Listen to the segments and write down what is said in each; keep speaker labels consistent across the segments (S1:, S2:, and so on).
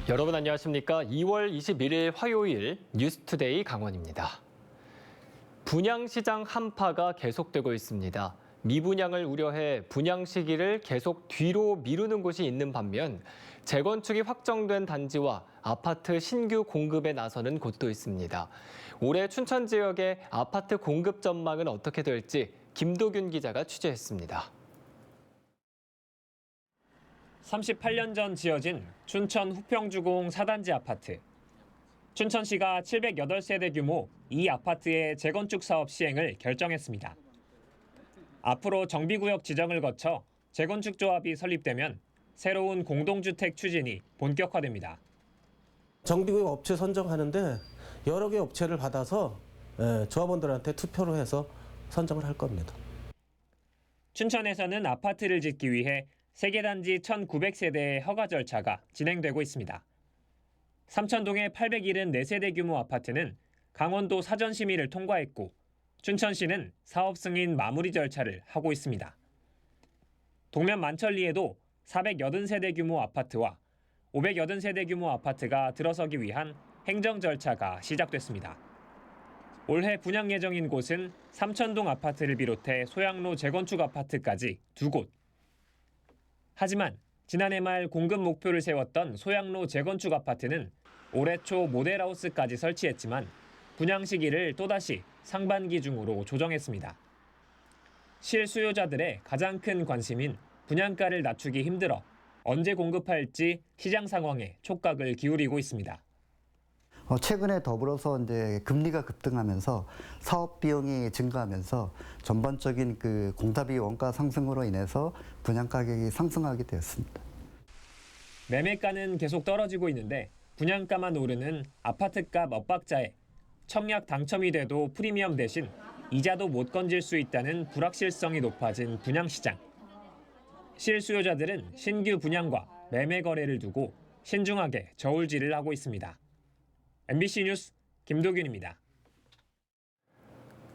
S1: 여러분 안녕하십니까? 2월 21일 화요일 뉴스투데이 강원입니다. 분양시장 한파가 계속되고 있습니다. 미분양을 우려해 분양 시기를 계속 뒤로 미루는 곳이 있는 반면 재건축이 확정된 단지와 아파트 신규 공급에 나서는 곳도 있습니다. 올해 춘천 지역의 아파트 공급 전망은 어떻게 될지 김도균 기자가 취재했습니다.
S2: 38년 전 지어진 춘천 후평주공 4단지 아파트. 춘천시가 708세대 규모 이 아파트의 재건축 사업 시행을 결정했습니다. 앞으로 정비구역 지정을 거쳐 재건축 조합이 설립되면 새로운 공동주택 추진이 본격화됩니다.
S3: 정비구역 업체 선정하는데 여러 개 업체를 받아서 조합원들한테 투표로 해서 선정을 할 겁니다.
S2: 춘천에서는 아파트를 짓기 위해 세계단지 1,900세대의 허가 절차가 진행되고 있습니다. 삼천동의 874세대 규모 아파트는 강원도 사전 심의를 통과했고 춘천시는 사업 승인 마무리 절차를 하고 있습니다. 동면 만천리에도 480세대 규모 아파트와 580세대 규모 아파트가 들어서기 위한 행정 절차가 시작됐습니다. 올해 분양 예정인 곳은 삼천동 아파트를 비롯해 소양로 재건축 아파트까지 2곳. 하지만 지난해 말 공급 목표를 세웠던 소양로 재건축 아파트는 올해 초 모델하우스까지 설치했지만 분양 시기를 또다시 상반기 중으로 조정했습니다. 실수요자들의 가장 큰 관심인 분양가를 낮추기 힘들어 언제 공급할지 시장 상황에 촉각을 기울이고 있습니다.
S4: 최근에 더불어서 이제 금리가 급등하면서 사업 비용이 증가하면서 전반적인 그 공사비 원가 상승으로 인해서 분양 가격이 상승하게 되었습니다.
S2: 매매가는 계속 떨어지고 있는데 분양가만 오르는 아파트값 엇박자에 청약 당첨이 돼도 프리미엄 대신 이자도 못 건질 수 있다는 불확실성이 높아진 분양시장. 실수요자들은 신규 분양과 매매 거래를 두고 신중하게 저울질을 하고 있습니다. MBC 뉴스 김도균입니다.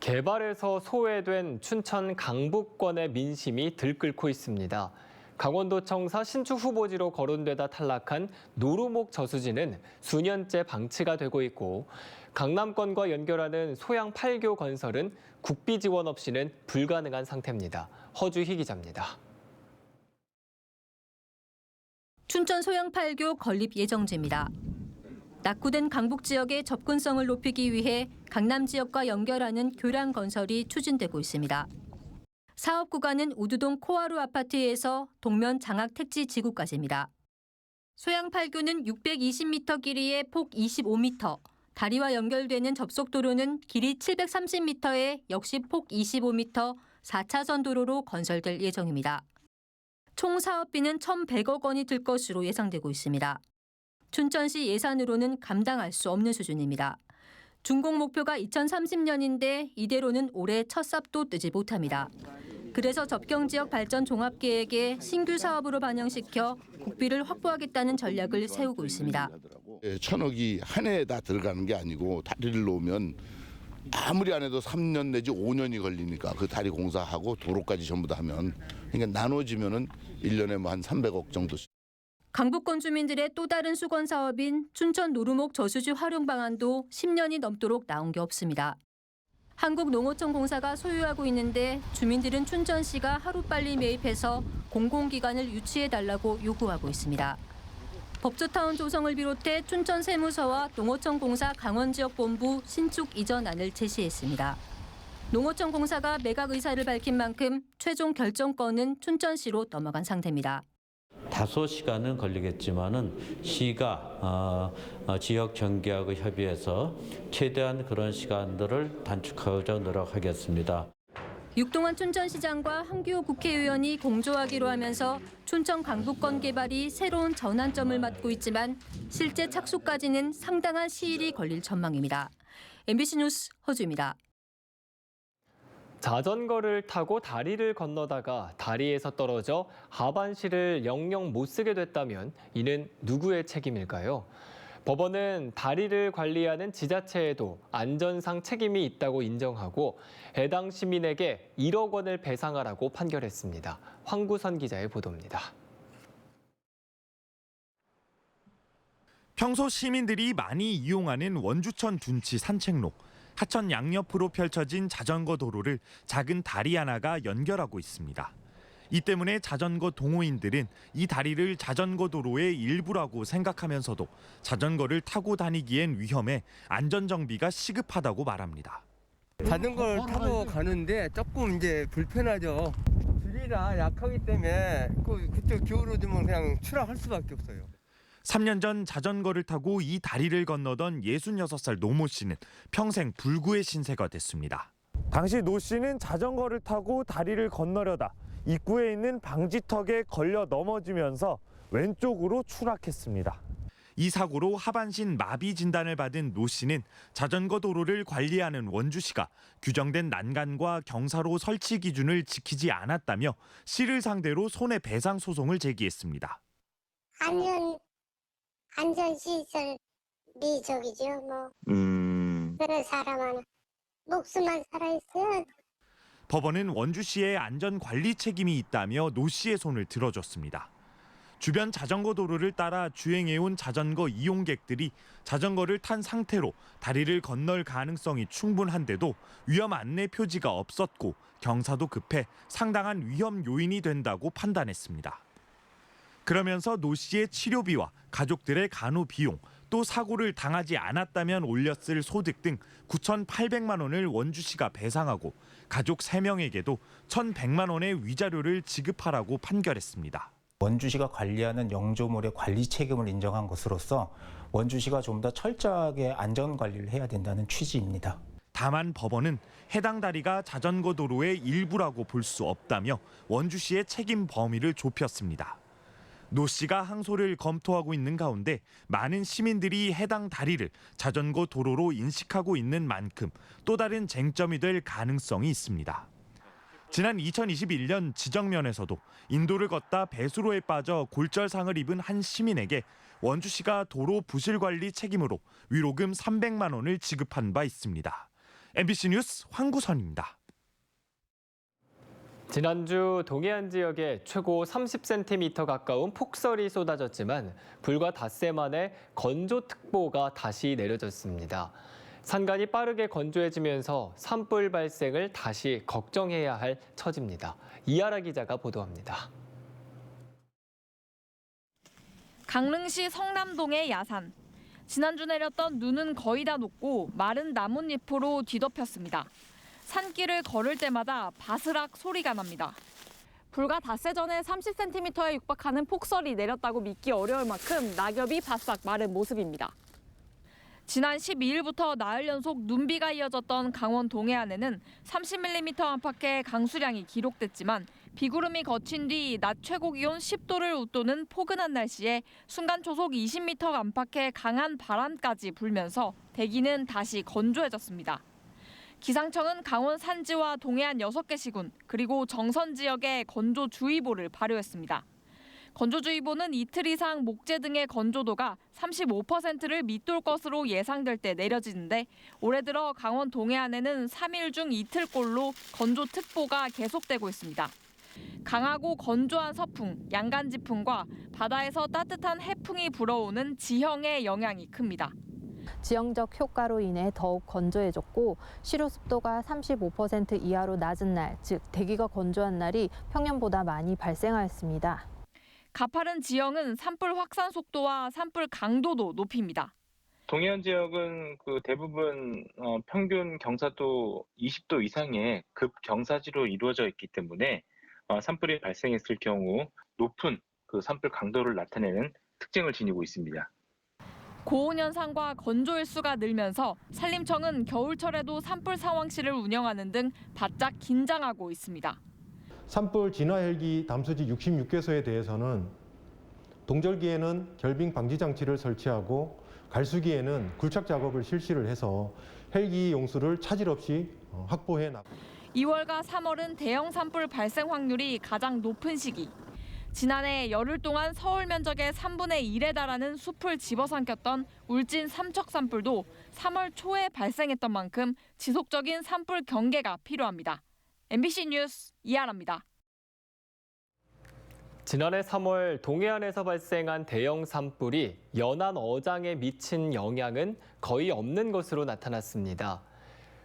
S1: 개발에서 소외된 춘천 강북권의 민심이 들끓고 있습니다. 강원도청사 신축 후보지로 거론되다 탈락한 노루목 저수지는 수년째 방치가 되고 있고 강남권과 연결하는 소양 8교 건설은 국비 지원 없이는 불가능한 상태입니다. 허주희 기자입니다.
S5: 춘천 소양 8교 건립 예정지입니다. 낙후된 강북 지역의 접근성을 높이기 위해 강남 지역과 연결하는 교량 건설이 추진되고 있습니다. 사업 구간은 우두동 코하루 아파트에서 동면 장학 택지 지구까지입니다. 소양 8교는 620m 길이에 폭 25m, 다리와 연결되는 접속도로는 길이 730m에 역시 폭 25m, 4차선 도로로 건설될 예정입니다. 총 사업비는 1,100억 원이 들 것으로 예상되고 있습니다. 춘천시 예산으로는 감당할 수 없는 수준입니다. 준공 목표가 2030년인데 이대로는 올해 첫 삽도 뜨지 못합니다. 그래서 접경지역 발전 종합계획에 신규 사업으로 반영시켜 국비를 확보하겠다는 전략을 세우고 있습니다.
S6: 1,000억이 한 해에 다 들어가는 게 아니고 다리를 놓으면 아무리 안 해도 3년 내지 5년이 걸리니까 그 다리 공사하고 도로까지 전부 다 하면 그러니까 나눠지면은 1년에 뭐 한 300억 정도.
S5: 강북권 주민들의 또 다른 수건 사업인 춘천 노루목 저수지 활용 방안도 10년이 넘도록 나온 게 없습니다. 한국농어촌공사가 소유하고 있는데 주민들은 춘천시가 하루빨리 매입해서 공공기관을 유치해달라고 요구하고 있습니다. 법조타운 조성을 비롯해 춘천 세무서와 농어촌공사 강원지역본부 신축 이전안을 제시했습니다. 농어촌공사가 매각 의사를 밝힌 만큼 최종 결정권은 춘천시로 넘어간 상태입니다.
S7: 다소 시간은 걸리겠지만은 시가 지역 정기하고 협의해서 최대한 그런 시간들을 단축하고자 노력하겠습니다.
S5: 육동환 춘천시장과 한규호 국회의원이 공조하기로 하면서 춘천 강북권 개발이 새로운 전환점을 맞고 있지만 실제 착수까지는 상당한 시일이 걸릴 전망입니다. MBC 뉴스 허주입니다.
S1: 자전거를 타고 다리를 건너다가 다리에서 떨어져 하반신을 영영 못 쓰게 됐다면 이는 누구의 책임일까요? 법원은 다리를 관리하는 지자체에도 안전상 책임이 있다고 인정하고 해당 시민에게 1억 원을 배상하라고 판결했습니다. 황구선 기자의 보도입니다.
S8: 평소 시민들이 많이 이용하는 원주천 둔치 산책로. 하천 양옆으로 펼쳐진 자전거 도로를 작은 다리 하나가 연결하고 있습니다. 이 때문에 자전거 동호인들은 이 다리를 자전거 도로의 일부라고 생각하면서도 자전거를 타고 다니기엔 위험해 안전정비가 시급하다고 말합니다.
S9: 자전거를 타고 가는데 조금 이제 불편하죠. 줄이라 약하기 때문에 그쪽 기울어지면 그냥 추락할 수밖에 없어요.
S8: 3년 전 자전거를 타고 이 다리를 건너던 66살 노모 씨는 평생 불구의 신세가 됐습니다. 당시 노 씨는 자전거를 타고 다리를 건너려다 입구에 있는 방지턱에 걸려 넘어지면서 왼쪽으로 추락했습니다. 이 사고로 하반신 마비 진단을 받은 노 씨는 자전거 도로를 관리하는 원주시가 규정된 난간과 경사로 설치 기준을 지키지 않았다며 시를 상대로 손해배상 소송을 제기했습니다.
S10: 안전시설 미적이죠, 뭐. 그런 사람은 목숨만 살아있어요.
S8: 법원은 원주시의 안전관리 책임이 있다며 노 씨의 손을 들어줬습니다. 주변 자전거 도로를 따라 주행해온 자전거 이용객들이 자전거를 탄 상태로 다리를 건널 가능성이 충분한데도 위험 안내 표지가 없었고 경사도 급해 상당한 위험 요인이 된다고 판단했습니다. 그러면서 노 씨의 치료비와 가족들의 간호 비용, 또 사고를 당하지 않았다면 올렸을 소득 등 9,800만 원을 원주시가 배상하고 가족 3명에게도 1,100만 원의 위자료를 지급하라고 판결했습니다.
S11: 원주시가 관리하는 영조물의 관리 책임을 인정한 것으로서 원주시가 좀 더 철저하게 안전관리를 해야 된다는 취지입니다.
S8: 다만 법원은 해당 다리가 자전거 도로의 일부라고 볼 수 없다며 원주시의 책임 범위를 좁혔습니다. 노 씨가 항소를 검토하고 있는 가운데 많은 시민들이 해당 다리를 자전거 도로로 인식하고 있는 만큼 또 다른 쟁점이 될 가능성이 있습니다. 지난 2021년 지정면에서도 인도를 걷다 배수로에 빠져 골절상을 입은 한 시민에게 원주시가 도로 부실관리 책임으로 위로금 300만 원을 지급한 바 있습니다. MBC 뉴스 황구선입니다.
S1: 지난주 동해안 지역에 최고 30cm 가까운 폭설이 쏟아졌지만 불과 닷새 만에 건조특보가 다시 내려졌습니다. 산간이 빠르게 건조해지면서 산불 발생을 다시 걱정해야 할 처지입니다. 이하라 기자가 보도합니다.
S12: 강릉시 성남동의 야산. 지난주 내렸던 눈은 거의 다 녹고 마른 나뭇잎으로 뒤덮였습니다. 산길을 걸을 때마다 바스락 소리가 납니다. 불과 닷새 전에 30cm에 육박하는 폭설이 내렸다고 믿기 어려울 만큼 낙엽이 바싹 마른 모습입니다. 지난 12일부터 나흘 연속 눈비가 이어졌던 강원 동해안에는 30mm 안팎의 강수량이 기록됐지만 비구름이 거친 뒤 낮 최고 기온 10도를 웃도는 포근한 날씨에 순간 초속 20m 안팎의 강한 바람까지 불면서 대기는 다시 건조해졌습니다. 기상청은 강원 산지와 동해안 6개 시군 그리고 정선 지역에 건조주의보를 발효했습니다. 건조주의보는 이틀 이상 목재 등의 건조도가 35%를 밑돌 것으로 예상될 때 내려지는데 올해 들어 강원 동해안에는 3일 중 이틀꼴로 건조특보가 계속되고 있습니다. 강하고 건조한 서풍, 양간지풍과 바다에서 따뜻한 해풍이 불어오는 지형의 영향이 큽니다.
S13: 지형적 효과로 인해 더욱 건조해졌고 시료 습도가 35% 이하로 낮은 날, 즉 대기가 건조한 날이 평년보다 많이 발생하였습니다.
S12: 가파른 지형은 산불 확산 속도와 산불 강도도 높입니다.
S14: 동해안 지역은 대부분 평균 경사도 20도 이상의 급경사지로 이루어져 있기 때문에 산불이 발생했을 경우 높은 산불 강도를 나타내는 특징을 지니고 있습니다.
S12: 고온 현상과 건조 일수가 늘면서 산림청은 겨울철에도 산불 상황실을 운영하는 등 바짝 긴장하고 있습니다.
S15: 산불 진화 헬기 담수지 66개소에 대해서는 동절기에는 결빙 방지 장치를 설치하고 갈수기에는 굴착 작업을 실시를 해서 헬기 용수를 차질 없이 확보해 나갑니다.
S12: 2월과 3월은 대형 산불 발생 확률이 가장 높은 시기. 지난해 열흘 동안 서울 면적의 3분의 1에 달하는 숲을 집어삼켰던 울진 삼척 산불도 3월 초에 발생했던 만큼 지속적인 산불 경계가 필요합니다. MBC 뉴스 이하라입니다.
S1: 지난해 3월 동해안에서 발생한 대형 산불이 연안 어장에 미친 영향은 거의 없는 것으로 나타났습니다.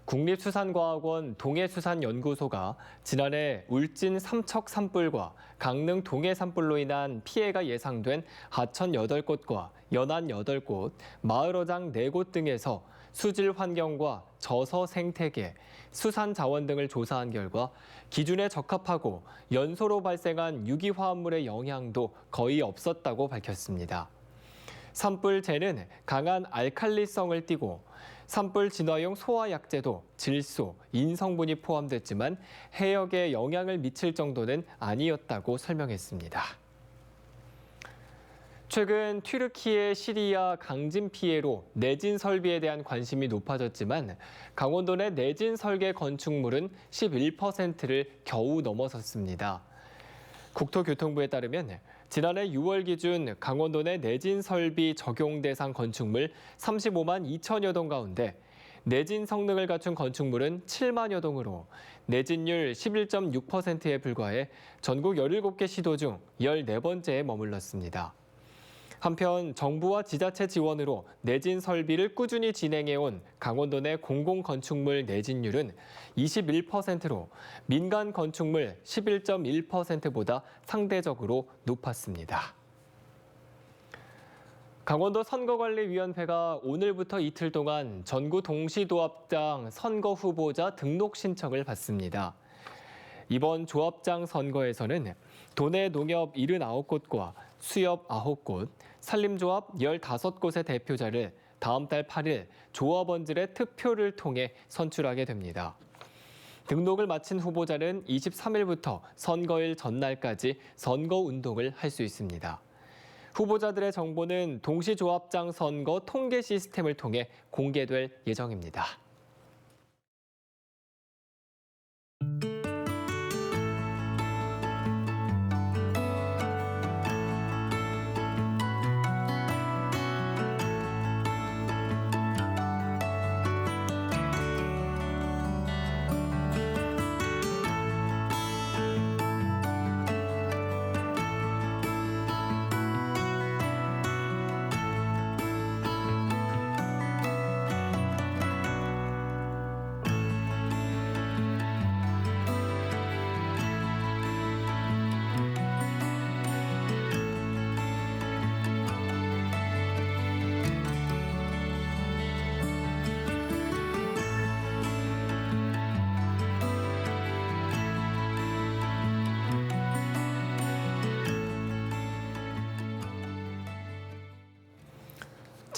S1: 국립수산과학원 동해수산연구소가 지난해 울진 삼척 산불과 강릉 동해 산불로 인한 피해가 예상된 하천 8곳과 연안 8곳, 마을 어장 4곳 등에서 수질 환경과 저서 생태계, 수산 자원 등을 조사한 결과 기준에 적합하고 연소로 발생한 유기화합물의 영향도 거의 없었다고 밝혔습니다. 산불재는 강한 알칼리성을 띠고 산불 진화용 소화약제도 질소, 인성분이 포함됐지만 해역에 영향을 미칠 정도는 아니었다고 설명했습니다. 최근 튀르키예 시리아 강진 피해로 내진 설비에 대한 관심이 높아졌지만 강원도 내 내진 설계 건축물은 11%를 겨우 넘어섰습니다. 국토교통부에 따르면 지난해 6월 기준 강원도 내 내진 설비 적용 대상 건축물 35만 2천여 동 가운데 내진 성능을 갖춘 건축물은 7만여 동으로 내진율 11.6%에 불과해 전국 17개 시도 중 14번째에 머물렀습니다. 한편 정부와 지자체 지원으로 내진 설비를 꾸준히 진행해온 강원도 내 공공건축물 내진율은 21%로 민간 건축물 11.1%보다 상대적으로 높았습니다. 강원도 선거관리위원회가 오늘부터 이틀 동안 전구 동시조합장 선거 후보자 등록 신청을 받습니다. 이번 조합장 선거에서는 도내 농협 79곳과 수협 9곳, 산림조합 15곳의 대표자를 다음 달 8일 조합원들의 투표를 통해 선출하게 됩니다. 등록을 마친 후보자는 23일부터 선거일 전날까지 선거운동을 할 수 있습니다. 후보자들의 정보는 동시조합장 선거 통계 시스템을 통해 공개될 예정입니다.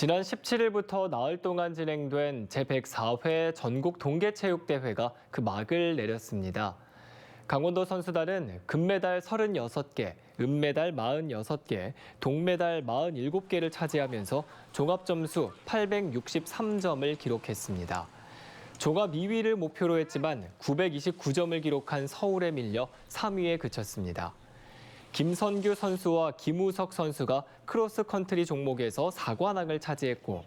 S1: 지난 17일부터 나흘 동안 진행된 제104회 전국 동계체육대회가 그 막을 내렸습니다. 강원도 선수단은 금메달 36개, 은메달 46개, 동메달 47개를 차지하면서 종합점수 863점을 기록했습니다. 종합 2위를 목표로 했지만 929점을 기록한 서울에 밀려 3위에 그쳤습니다. 김선규 선수와 김우석 선수가 크로스컨트리 종목에서 4관왕을 차지했고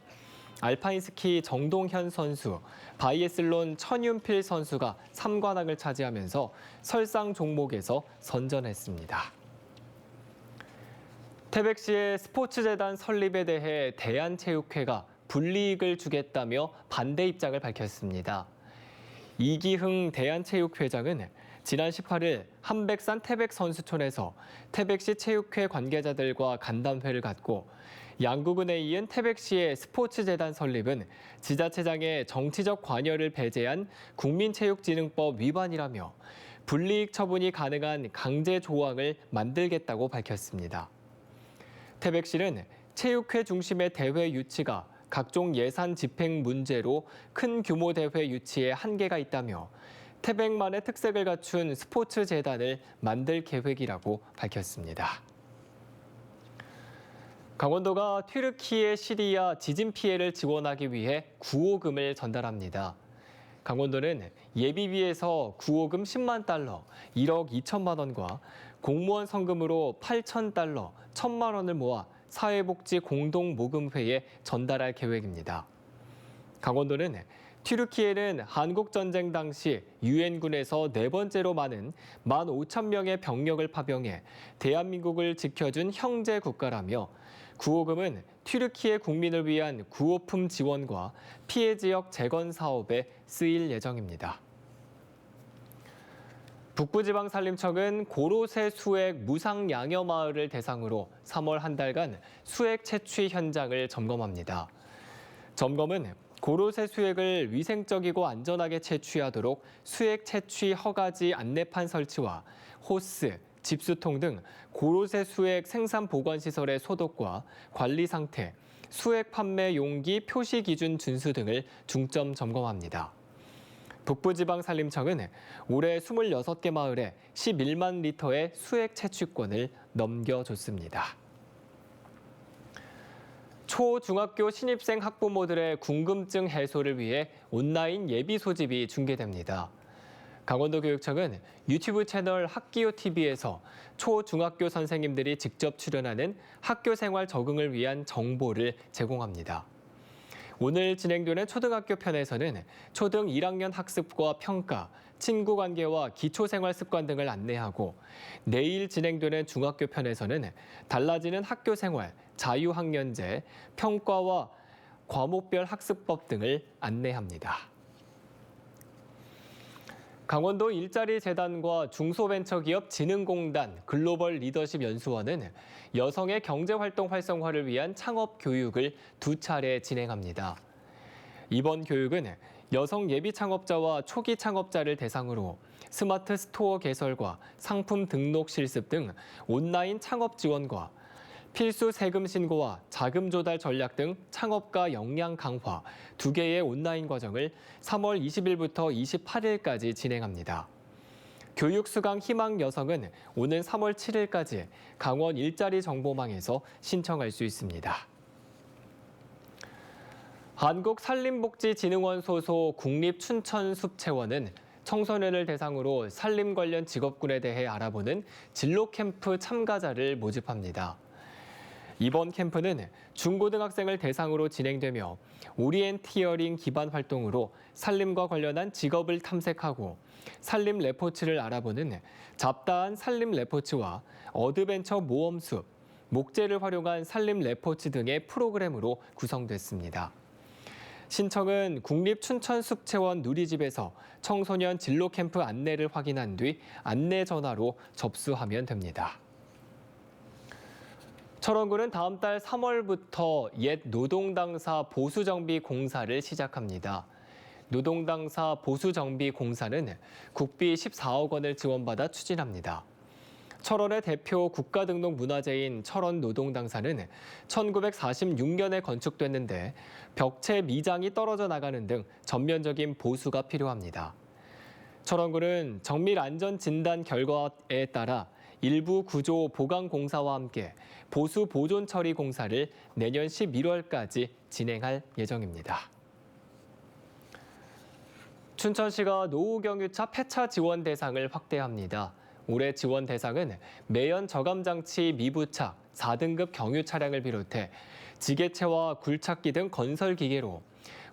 S1: 알파인 스키 정동현 선수, 바이애슬론 천윤필 선수가 3관왕을 차지하면서 설상 종목에서 선전했습니다. 태백시의 스포츠재단 설립에 대해 대한체육회가 불이익을 주겠다며 반대 입장을 밝혔습니다. 이기흥 대한체육회장은 지난 18일 한백산 태백선수촌에서 태백시 체육회 관계자들과 간담회를 갖고 양국은에 이은 태백시의 스포츠재단 설립은 지자체장의 정치적 관여를 배제한 국민체육진흥법 위반이라며 불이익 처분이 가능한 강제 조항을 만들겠다고 밝혔습니다. 태백시는 체육회 중심의 대회 유치가 각종 예산 집행 문제로 큰 규모 대회 유치에 한계가 있다며 태백만의 특색을 갖춘 스포츠 재단을 만들 계획이라고 밝혔습니다. 강원도가 튀르키예 시리아 지진 피해를 지원하기 위해 구호금을 전달합니다. 강원도는 예비비에서 구호금 10만 달러, 1억 2천만 원과 공무원 성금으로 8천 달러, 1천만 원을 모아 사회복지 공동모금회에 전달할 계획입니다. 강원도는 튀르키예는 한국전쟁 당시 유엔군에서 네 번째로 많은 15,000명의 병력을 파병해 대한민국을 지켜준 형제 국가라며 구호금은 튀르키예 국민을 위한 구호품 지원과 피해 지역 재건 사업에 쓰일 예정입니다. 북부지방산림청은 고로쇠 수액 무상양여 마을을 대상으로 3월 한 달간 수액 채취 현장을 점검합니다. 점검은 고로쇠 수액을 위생적이고 안전하게 채취하도록 수액 채취 허가지 안내판 설치와 호스, 집수통 등 고로쇠 수액 생산 보관 시설의 소독과 관리 상태, 수액 판매 용기 표시 기준 준수 등을 중점 점검합니다. 북부지방산림청은 올해 26개 마을에 11만 리터의 수액 채취권을 넘겨줬습니다. 초, 중학교 신입생 학부모들의 궁금증 해소를 위해 온라인 예비 소집이 중계됩니다. 강원도교육청은 유튜브 채널 학기요TV에서 초, 중학교 선생님들이 직접 출연하는 학교 생활 적응을 위한 정보를 제공합니다. 오늘 진행되는 초등학교 편에서는 초등 1학년 학습과 평가, 친구 관계와 기초생활 습관 등을 안내하고 내일 진행되는 중학교 편에서는 달라지는 학교 생활, 자유학년제, 평가와 과목별 학습법 등을 안내합니다. 강원도 일자리 재단과 중소벤처기업진흥공단 글로벌 리더십 연수원은 여성의 경제활동 활성화를 위한 창업 교육을 2차례 진행합니다. 이번 교육은 여성 예비 창업자와 초기 창업자를 대상으로 스마트 스토어 개설과 상품 등록 실습 등 온라인 창업 지원과 필수 세금 신고와 자금 조달 전략 등 창업가 역량 강화 2개의 온라인 과정을 3월 20일부터 28일까지 진행합니다. 교육 수강 희망 여성은 오는 3월 7일까지 강원 일자리 정보망에서 신청할 수 있습니다. 한국산림복지진흥원 소속 국립춘천숲체원은 청소년을 대상으로 산림 관련 직업군에 대해 알아보는 진로 캠프 참가자를 모집합니다. 이번 캠프는 중고등학생을 대상으로 진행되며 오리엔티어링 기반 활동으로 산림과 관련한 직업을 탐색하고 산림 레포츠를 알아보는 잡다한 산림 레포츠와 어드벤처 모험숲, 목재를 활용한 산림 레포츠 등의 프로그램으로 구성됐습니다. 신청은 국립춘천숲체원 누리집에서 청소년 진로 캠프 안내를 확인한 뒤 안내 전화로 접수하면 됩니다. 철원구는 다음 달 3월부터 옛 노동당사 보수정비 공사를 시작합니다. 노동당사 보수정비 공사는 국비 14억 원을 지원받아 추진합니다. 철원의 대표 국가등록 문화재인 철원 노동당사는 1946년에 건축됐는데 벽체 미장이 떨어져 나가는 등 전면적인 보수가 필요합니다. 철원구는 정밀 안전 진단 결과에 따라 일부 구조 보강 공사와 함께 보수 보존 처리 공사를 내년 11월까지 진행할 예정입니다. 춘천시가 노후경유차 폐차 지원 대상을 확대합니다. 올해 지원 대상은 매연 저감장치 미부착 4등급 경유 차량을 비롯해 지게체와 굴착기 등 건설 기계로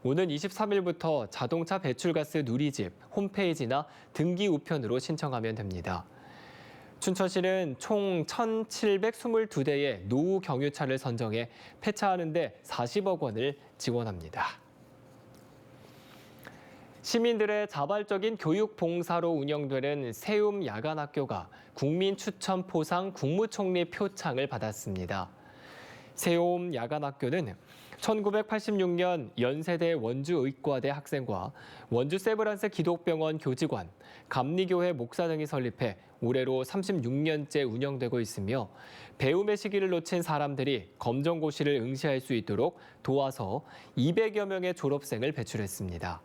S1: 오는 23일부터 자동차 배출가스 누리집 홈페이지나 등기 우편으로 신청하면 됩니다. 춘천시는 총 1,722대의 노후 경유차를 선정해 폐차하는 데 40억 원을 지원합니다. 시민들의 자발적인 교육 봉사로 운영되는 세움 야간학교가 국민 추천 포상 국무총리 표창을 받았습니다. 세움 야간학교는 1986년 연세대 원주의과대 학생과 원주 세브란스 기독병원 교직원, 감리교회 목사 등이 설립해 올해로 36년째 운영되고 있으며 배움의 시기를 놓친 사람들이 검정고시를 응시할 수 있도록 도와서 200여 명의 졸업생을 배출했습니다.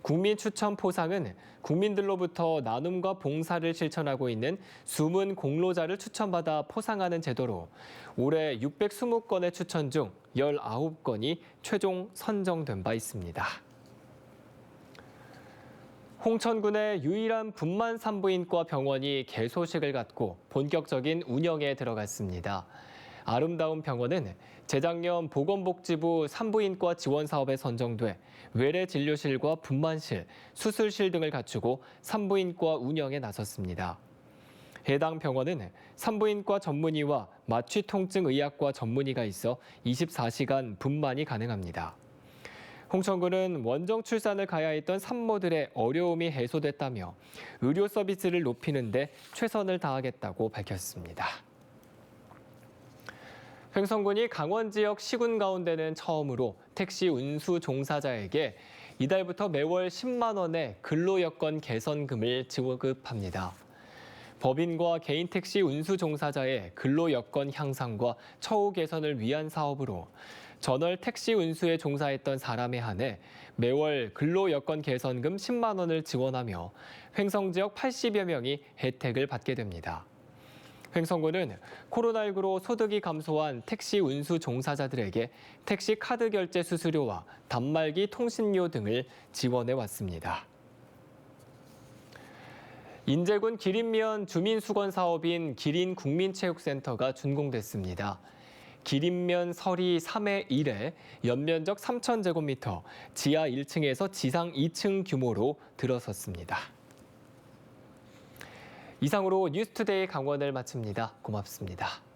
S1: 국민 추천 포상은 국민들로부터 나눔과 봉사를 실천하고 있는 숨은 공로자를 추천받아 포상하는 제도로 올해 620건의 추천 중 19건이 최종 선정된 바 있습니다. 홍천군의 유일한 분만 산부인과 병원이 개소식을 갖고 본격적인 운영에 들어갔습니다. 아름다운 병원은 재작년 보건복지부 산부인과 지원 사업에 선정돼 외래 진료실과 분만실, 수술실 등을 갖추고 산부인과 운영에 나섰습니다. 해당 병원은 산부인과 전문의와 마취통증의학과 전문의가 있어 24시간 분만이 가능합니다. 홍천군은 원정 출산을 가야 했던 산모들의 어려움이 해소됐다며 의료 서비스를 높이는 데 최선을 다하겠다고 밝혔습니다. 횡성군이 강원 지역 시군 가운데는 처음으로 택시 운수 종사자에게 이달부터 매월 10만 원의 근로여건 개선금을 지급합니다. 법인과 개인 택시 운수 종사자의 근로여건 향상과 처우 개선을 위한 사업으로 전월 택시 운수에 종사했던 사람에 한해 매월 근로여건 개선금 10만 원을 지원하며 횡성 지역 80여 명이 혜택을 받게 됩니다. 횡성군은 코로나19로 소득이 감소한 택시 운수 종사자들에게 택시 카드 결제 수수료와 단말기 통신료 등을 지원해 왔습니다. 인제군 기린면 주민수건 사업인 기린국민체육센터가 준공됐습니다. 기린면 서리 3회 1회 연면적 3,000제곱미터, 지하 1층에서 지상 2층 규모로 들어섰습니다. 이상으로 뉴스투데이 강원을 마칩니다. 고맙습니다.